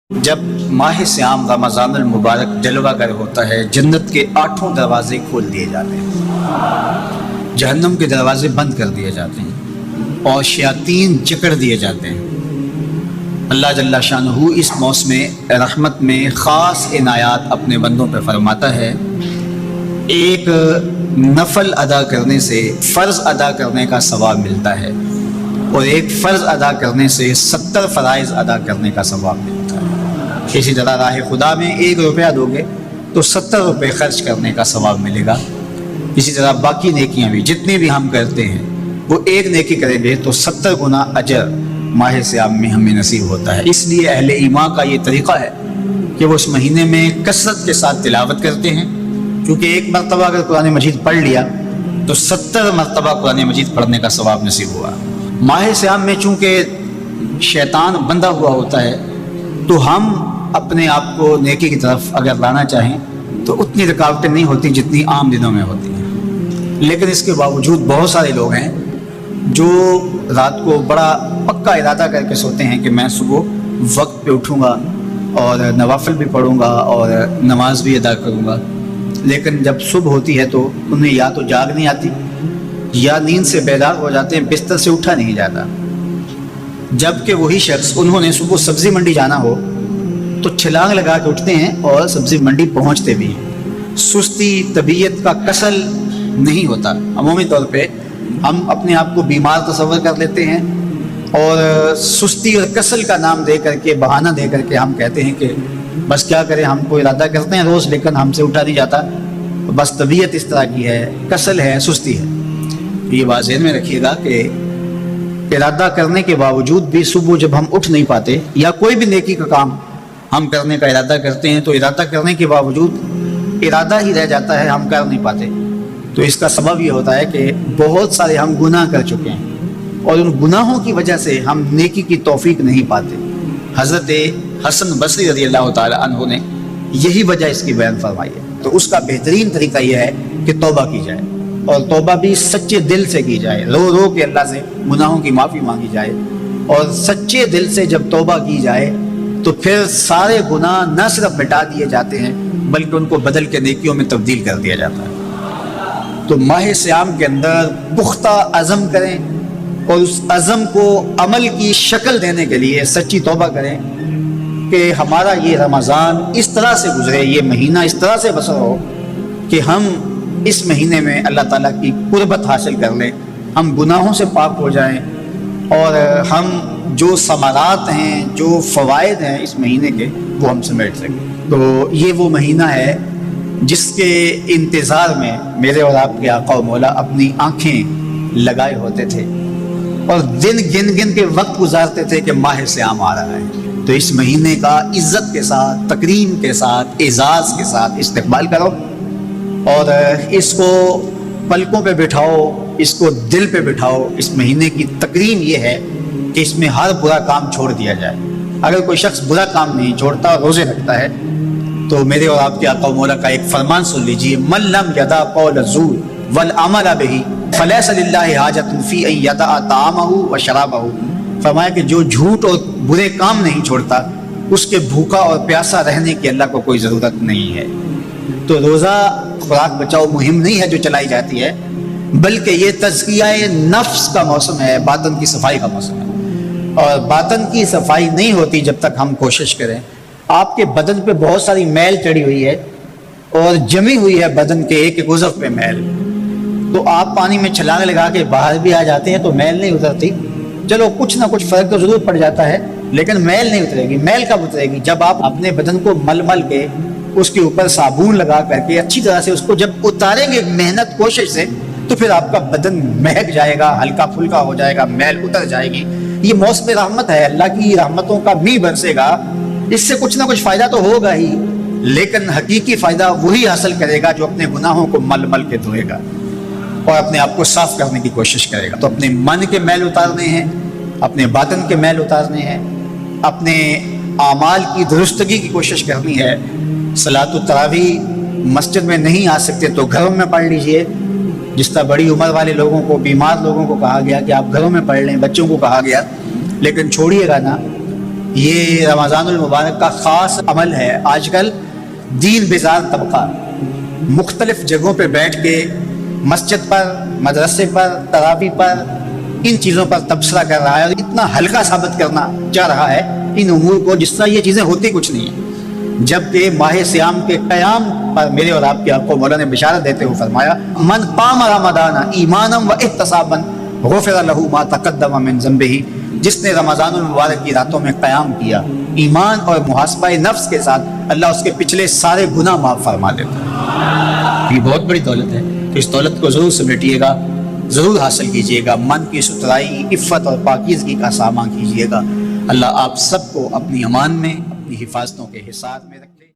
جب ماہ سیام رمضان المبارک جلوہ گر ہوتا ہے، جنت کے 8 دروازے کھول دیے جاتے ہیں، جہنم کے دروازے بند کر دیے جاتے ہیں اور شیاطین جکڑ دیے جاتے ہیں۔ اللہ جل شانہ اس موسم رحمت میں خاص عنایات اپنے بندوں پہ فرماتا ہے۔ ایک نفل ادا کرنے سے فرض ادا کرنے کا ثواب ملتا ہے اور ایک فرض ادا کرنے سے 70 فرائض ادا کرنے کا ثواب ملتا ہے۔ اسی طرح راہ خدا میں 1 روپیہ دو گے تو 70 روپے خرچ کرنے کا ثواب ملے گا۔ اسی طرح باقی نیکیاں بھی جتنی بھی ہم کرتے ہیں وہ ایک نیکی کریں گے تو 70 گنا اجر ماہ سیام میں ہمیں نصیب ہوتا ہے۔ اس لیے اہل ایمان کا یہ طریقہ ہے کہ وہ اس مہینے میں کثرت کے ساتھ تلاوت کرتے ہیں، کیونکہ ایک مرتبہ اگر قرآن مجید پڑھ لیا تو 70 مرتبہ قرآن مجید پڑھنے کا ثواب نصیب ہوا۔ ماہ سیام میں چونکہ شیطان بندہ ہوا ہوتا ہے تو ہم اپنے آپ کو نیکی کی طرف اگر لانا چاہیں تو اتنی رکاوٹیں نہیں ہوتی جتنی عام دنوں میں ہوتی ہیں، لیکن اس کے باوجود بہت سارے لوگ ہیں جو رات کو بڑا پکا ارادہ کر کے سوتے ہیں کہ میں صبح وقت پہ اٹھوں گا اور نوافل بھی پڑھوں گا اور نماز بھی ادا کروں گا، لیکن جب صبح ہوتی ہے تو انہیں یا تو جاگ نہیں آتی یا نیند سے بیدار ہو جاتے ہیں، بستر سے اٹھا نہیں جاتا۔ جبکہ وہی شخص انہوں نے صبح سبزی منڈی جانا ہو تو چھلانگ لگا کے اٹھتے ہیں اور سبزی منڈی پہنچتے بھی ہیں۔ سستی طبیعت کا کسل نہیں ہوتا۔ عمومی طور پہ ہم اپنے آپ کو بیمار تصور کر لیتے ہیں اور سستی اور کسل کا نام دے کر کے، بہانہ دے کر کے ہم کہتے ہیں کہ بس کیا کریں، ہم کو ارادہ کرتے ہیں روز لیکن ہم سے اٹھا نہیں جاتا، بس طبیعت اس طرح کی ہے، کسل ہے، سستی ہے۔ یہ بات ذہن میں رکھیے گا کہ ارادہ کرنے کے باوجود بھی صبح جب ہم اٹھ نہیں پاتے یا کوئی بھی نیکی کا کام ہم کرنے کا ارادہ کرتے ہیں تو ارادہ کرنے کے باوجود ارادہ ہی رہ جاتا ہے، ہم کر نہیں پاتے۔ تو اس کا سبب یہ ہوتا ہے کہ بہت سارے ہم گناہ کر چکے ہیں اور ان گناہوں کی وجہ سے ہم نیکی کی توفیق نہیں پاتے۔ حضرت حسن بصری رضی اللہ تعالی عنہ نے یہی وجہ اس کی بیان فرمائی ہے۔ تو اس کا بہترین طریقہ یہ ہے کہ توبہ کی جائے اور توبہ بھی سچے دل سے کی جائے، رو رو کے اللہ سے گناہوں کی معافی مانگی جائے، اور سچے دل سے جب توبہ کی جائے تو پھر سارے گناہ نہ صرف مٹا دیے جاتے ہیں بلکہ ان کو بدل کے نیکیوں میں تبدیل کر دیا جاتا ہے۔ تو ماہ سیام کے اندر پختہ عزم کریں اور اس عزم کو عمل کی شکل دینے کے لیے سچی توبہ کریں کہ ہمارا یہ رمضان اس طرح سے گزرے، یہ مہینہ اس طرح سے بسر ہو کہ ہم اس مہینے میں اللہ تعالیٰ کی قربت حاصل کر لیں، ہم گناہوں سے پاک ہو جائیں اور ہم جو ثمرات ہیں، جو فوائد ہیں اس مہینے کے، وہ ہم سمیٹ سکیں۔ تو یہ وہ مہینہ ہے جس کے انتظار میں میرے اور آپ کے آقا و مولا اپنی آنکھیں لگائے ہوتے تھے اور دن گن گن کے وقت گزارتے تھے کہ ماہ سیام آ رہا ہے۔ تو اس مہینے کا عزت کے ساتھ، تکریم کے ساتھ، اعزاز کے ساتھ استقبال کرو اور اس کو پلکوں پہ بٹھاؤ، اس کو دل پہ بٹھاؤ۔ اس مہینے کی تکریم یہ ہے کہ اس میں ہر برا کام چھوڑ دیا جائے۔ اگر کوئی شخص برا کام نہیں چھوڑتا، روزے رکھتا ہے، تو میرے اور آپ کے آقا و مولا کا ایک فرمان سن لیجئے، من لم یدع قول الزور والعمل بہ فلیس للہ حاجۃ فی ان یدع طعامہ وشرابہ۔ فرمایا کہ جو جھوٹ اور برے کام نہیں چھوڑتا، اس کے بھوکا اور پیاسا رہنے کی اللہ کو کوئی ضرورت نہیں ہے۔ تو روزہ خوراک بچاؤ مہم نہیں ہے جو چلائی جاتی ہے، بلکہ یہ تزکیہ نفس کا موسم ہے، باطن کی صفائی کا موسم ہے۔ اور باطن کی صفائی نہیں ہوتی جب تک ہم کوشش کریں۔ آپ کے بدن پہ بہت ساری میل چڑھی ہوئی ہے اور جمی ہوئی ہے بدن کے ایک ایک عضو پہ میل، تو آپ پانی میں چھلانگ لگا کے باہر بھی آ جاتے ہیں تو میل نہیں اترتی۔ چلو کچھ نہ کچھ فرق تو ضرور پڑ جاتا ہے لیکن میل نہیں اترے گی۔ میل کب اترے گی؟ جب آپ اپنے بدن کو مل مل کے اس کے اوپر صابن لگا کر کے اچھی طرح سے اس کو جب اتاریں گے محنت کوشش سے، تو پھر آپ کا بدن مہک جائے گا، ہلکا پھلکا ہو جائے گا، میل اتر جائے گی۔ یہ موسم رحمت ہے، اللہ کی رحمتوں کا می برسے گا، اس سے کچھ نہ کچھ فائدہ تو ہوگا ہی، لیکن حقیقی فائدہ وہی حاصل کرے گا جو اپنے گناہوں کو مل مل کے دھوئے گا اور اپنے آپ کو صاف کرنے کی کوشش کرے گا۔ تو اپنے من کے میل اتارنے ہیں، اپنے باطن کے میل اتارنے ہیں، اپنے اعمال کی درستگی کی کوشش کرنی ہے۔ صلاۃ التراویح مسجد میں نہیں آ سکتے تو گھروں میں پڑھ لیجئے۔ جس طرح بڑی عمر والے لوگوں کو، بیمار لوگوں کو کہا گیا کہ آپ گھروں میں پڑھ لیں، بچوں کو کہا گیا، لیکن چھوڑیے گا نا یہ رمضان المبارک کا خاص عمل ہے. آج کل دین بیزار طبقہ مختلف جگہوں پہ بیٹھ کے مسجد پر، مدرسے پر، تراویح پر ان چیزوں پر تبصرہ کر رہا ہے اور اتنا ہلکا ثابت کرنا چاہ رہا ہے ان امور کو جس طرح یہ چیزیں ہوتی کچھ نہیں ہیں. جبکہ ماہ صیام کے قیام پر میرے اور آپ کی آپ کو مولا نے بشارت دیتے ہوئے فرمایا من قام رمضان ایمانا و احتسابا غفر له ما تقدم من ذنبه، جس نے رمضان المبارک کی راتوں میں قیام کیا ایمان اور محاسبہ نفس کے ساتھ، اللہ اس کے پچھلے سارے گناہ معاف فرما دیتا ہے. یہ بہت بڑی دولت ہے، تو اس دولت کو ضرور سمیٹیے گا، ضرور حاصل کیجیے گا. من کی ستھرائی، عفت اور پاکیزگی کا سامان کیجیے گا. اللہ آپ سب کو اپنی امان میں، اپنی حفاظتوں کے حصار میں رکھے.